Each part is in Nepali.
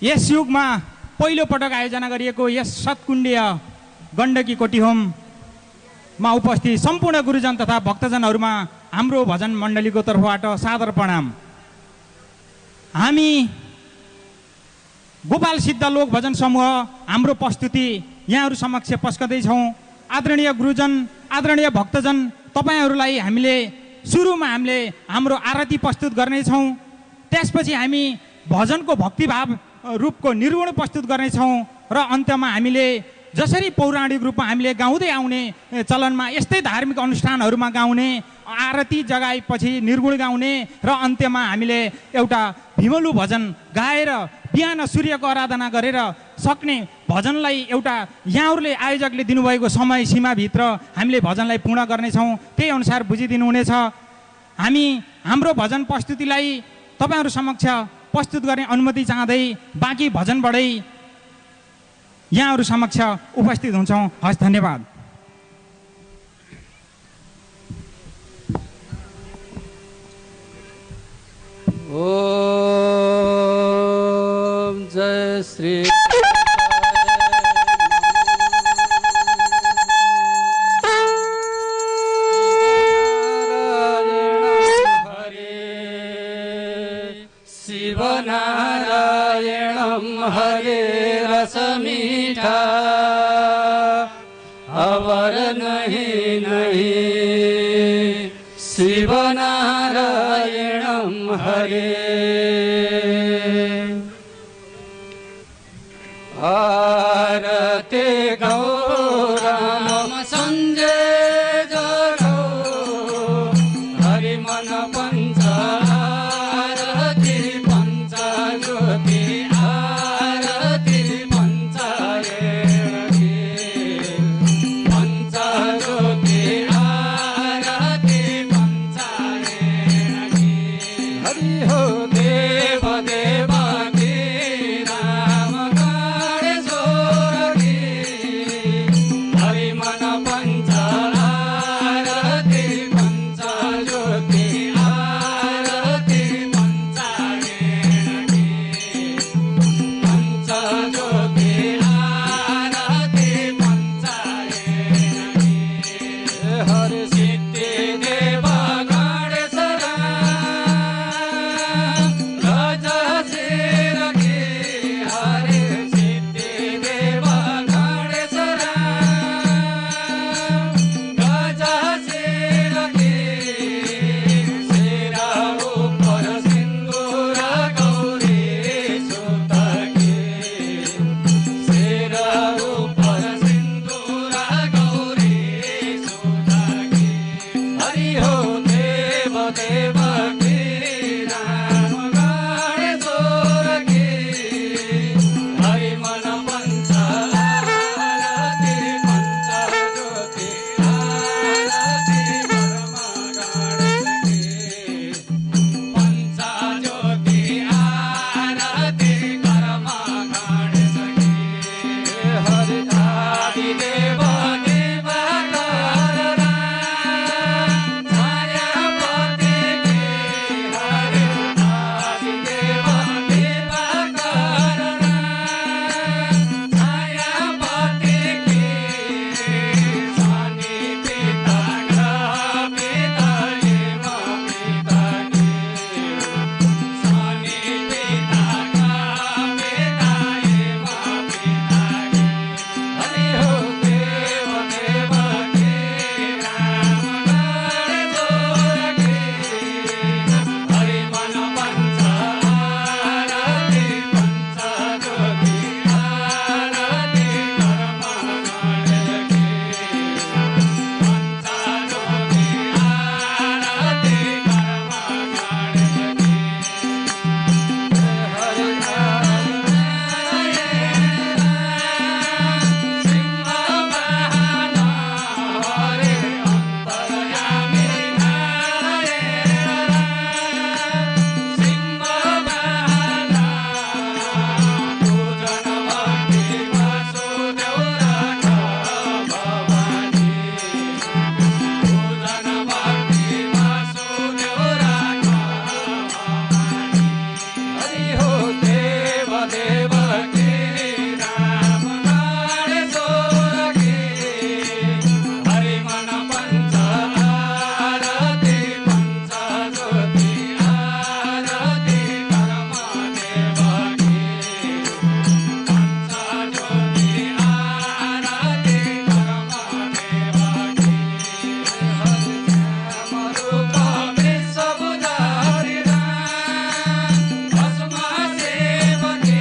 यस युगमा पहिलो पटक आयोजना गरिएको यस सत्कुण्डीय गण्डकी कोटीहोममा उपस्थित सम्पूर्ण गुरुजन तथा भक्तजनहरूमा हाम्रो भजन मण्डलीको तर्फबाट सादर प्रणाम। हामी गोपाल सिद्ध लोक भजन समूह हाम्रो प्रस्तुति यहाँहरू समक्ष पस्कदैछौँ। आदरणीय गुरुजन, आदरणीय भक्तजन, तपाईँहरूलाई हामीले सुरुमा हाम्रो आरती प्रस्तुत गर्नेछौँ। त्यसपछि हामी भजनको भक्तिभाव रूपको निर्गुण प्रस्तुत गर्नेछौँ र अन्त्यमा हामीले जसरी पौराणिक रूपमा हामीले गाउँदै आउने चलनमा यस्तै धार्मिक अनुष्ठानहरूमा गाउने, आरती जगाएपछि निर्गुण गाउने र अन्त्यमा हामीले एउटा भिमलु भजन गाएर बिहान सूर्यको आराधना गरेर सक्ने भजनलाई एउटा यहाँहरूले आयोजकले दिनुभएको समय सीमाभित्र हामीले भजनलाई पूर्ण गर्नेछौँ। त्यही अनुसार बुझिदिनु हुनेछ। हामी हाम्रो भजन प्रस्तुतिलाई तपाईँहरू समक्ष प्रस्तुत गर्ने अनुमति चाहँदै बाँकी भजनबाटै यहाँहरू समक्ष उपस्थित हुन्छौँ। हस्, धन्यवाद। ओम जय श्री नारायणं हरे रस मीठा अवर नहीं नहीं शिव नारायणं हरे आरते गौरम संजय जगो हरि मन पंच देवकी राम लाडे सोरकी हरि मन पंच आरती पंच ज्योति आरती कर्म देवकी पंच ज्योति आरती कर्म देवकी रूप विश्वबुधारी राम भस्म सेवकी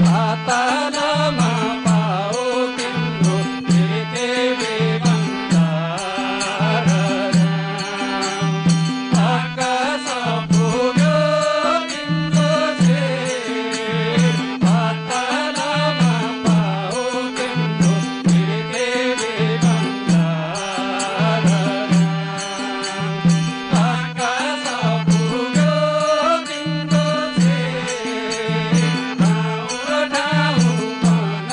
पातालमा पाओ तिम्रो पृथ्वी भन्सार आकाश पुग्यो तिम्रो छेउ पातालमा पाओ तिम्रो पृथ्वी भन्सार आकाश पुग्यो तिम्रो छेउ ठाउँ ठाउँ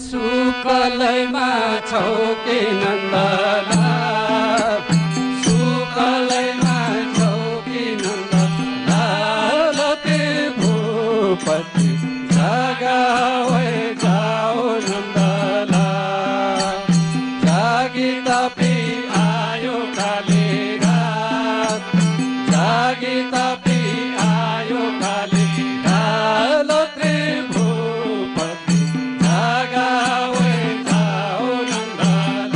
सुकलैमा छौ कि नन्दलाल सुकलैमा छौ कि नन्दलाल त्रिभुपति जगावे जाऊ नन्दलाल जागी तपी आयो काली रात जागी तपी आयो काली रात त्रिभुपति जगावे जाऊ नन्दलाल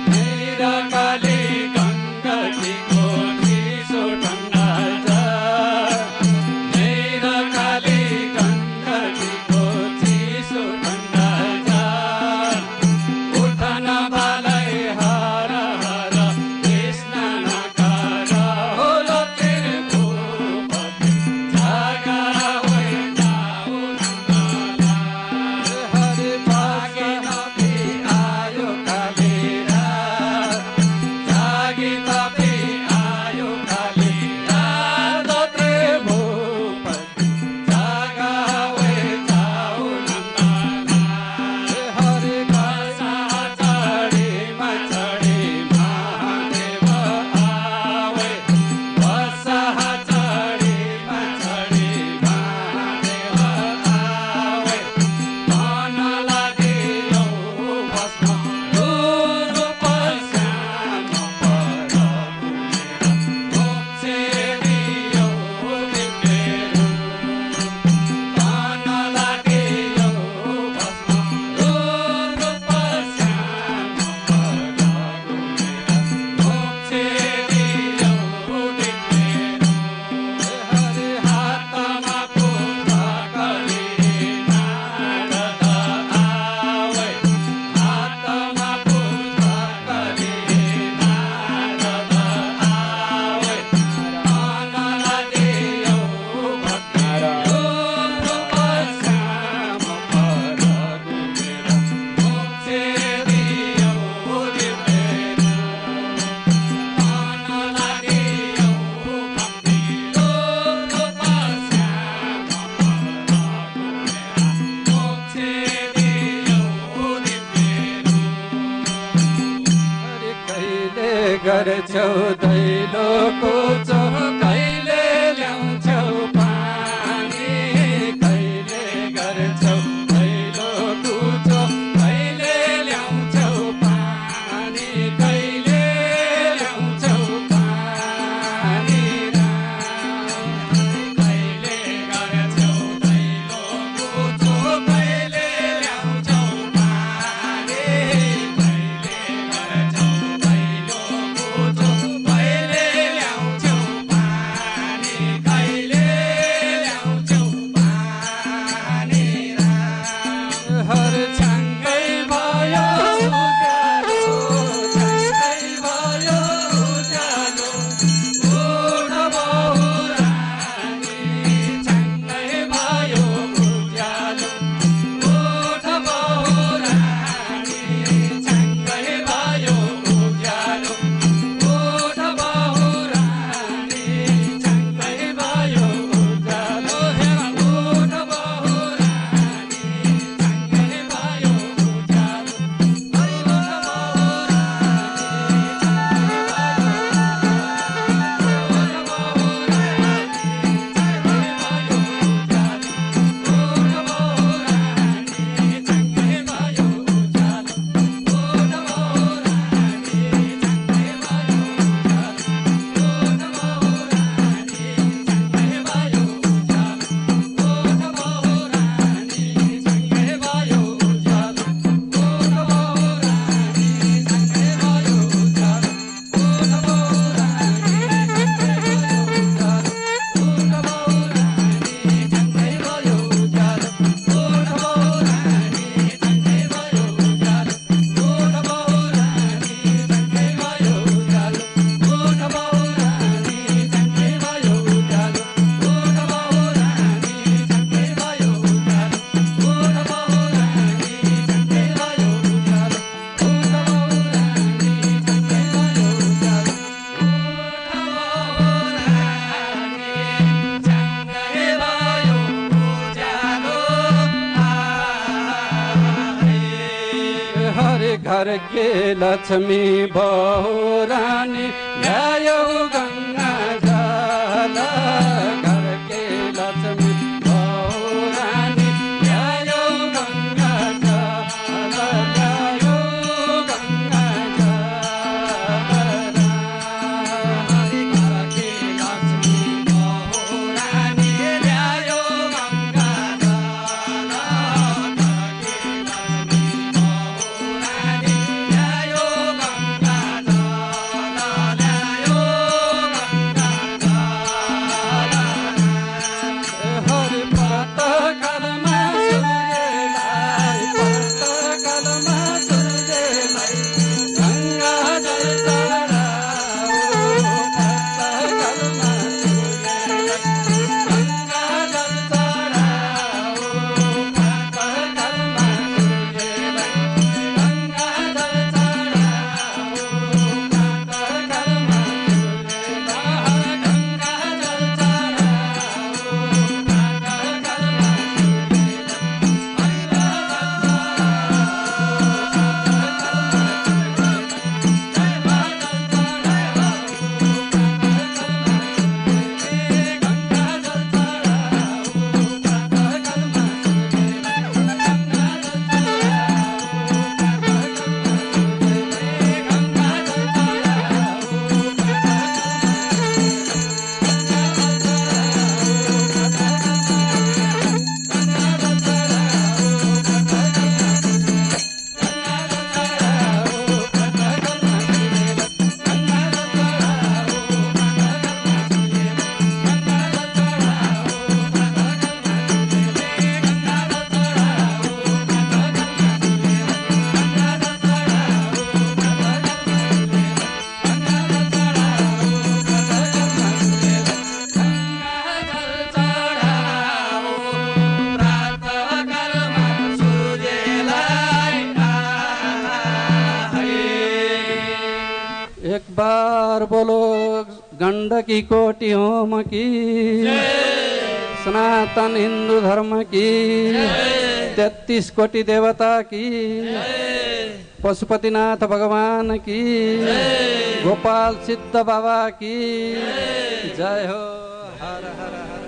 मेरा काली गण्डकीको चिसो ठन्डा जा मेरा काली गण्डकीको चिसो ठन्डा जा उठन बालै हर हर कृष्ण नकार होल त्रिभुपति जगावे जाऊ नन्दलाल हरि जागी तपी आयो काली रात जागी तपी आयो काली रात त्रिभुपति जगावे जाऊ नन्दलाल हरि कसा चढी महादेव आवे कसा चढी महादेव आवे मन लाग्यो भस्म रूप श्याम पर मोक्षे दियो दिव्य मन लाग्यो भस्म रूप श्याम पर मोक्षे दियो दिव्य हरि हातमा पुस्तकली नारद आवे हातमा पुस्तकली नारद आवे मन लाग्यो भक्ति रूप श्याम पर मोक्षे दियो दिव्य मन लाग्यो भक्ति रूप श्याम मोक्षे दियो दिव्य हरि कहिले गर्छौ दैलोको चो कहिले ल्याउँछौ पानी कहिले गर्छौ दैलोको चो कहिले ल्याउँछौ पानी कहिले ल्याउँछौ पानी कहिले गर्छौ दैलोको चो कहिले ल्याउँछौ पानी कहिले गर्छौ दैलोको चो कहिले हरे घर के लक्ष्मी बहुरानी ल्यायो गङ्गा जल घर के लक्ष्मी बहुरानी ल्यायो गङ्गा जल ल्यायो गङ्गा जल हरे घर के लक्ष्मी बहुरानी ल्यायो गङ्गा जल एक बार बोलो गंडकी कोटि होम की सनातन हिंदू धर्म की 33 कोटि देवता की पशुपतिनाथ भगवान की गोपाल सिद्ध बाबा की जय हो। हर हर हर।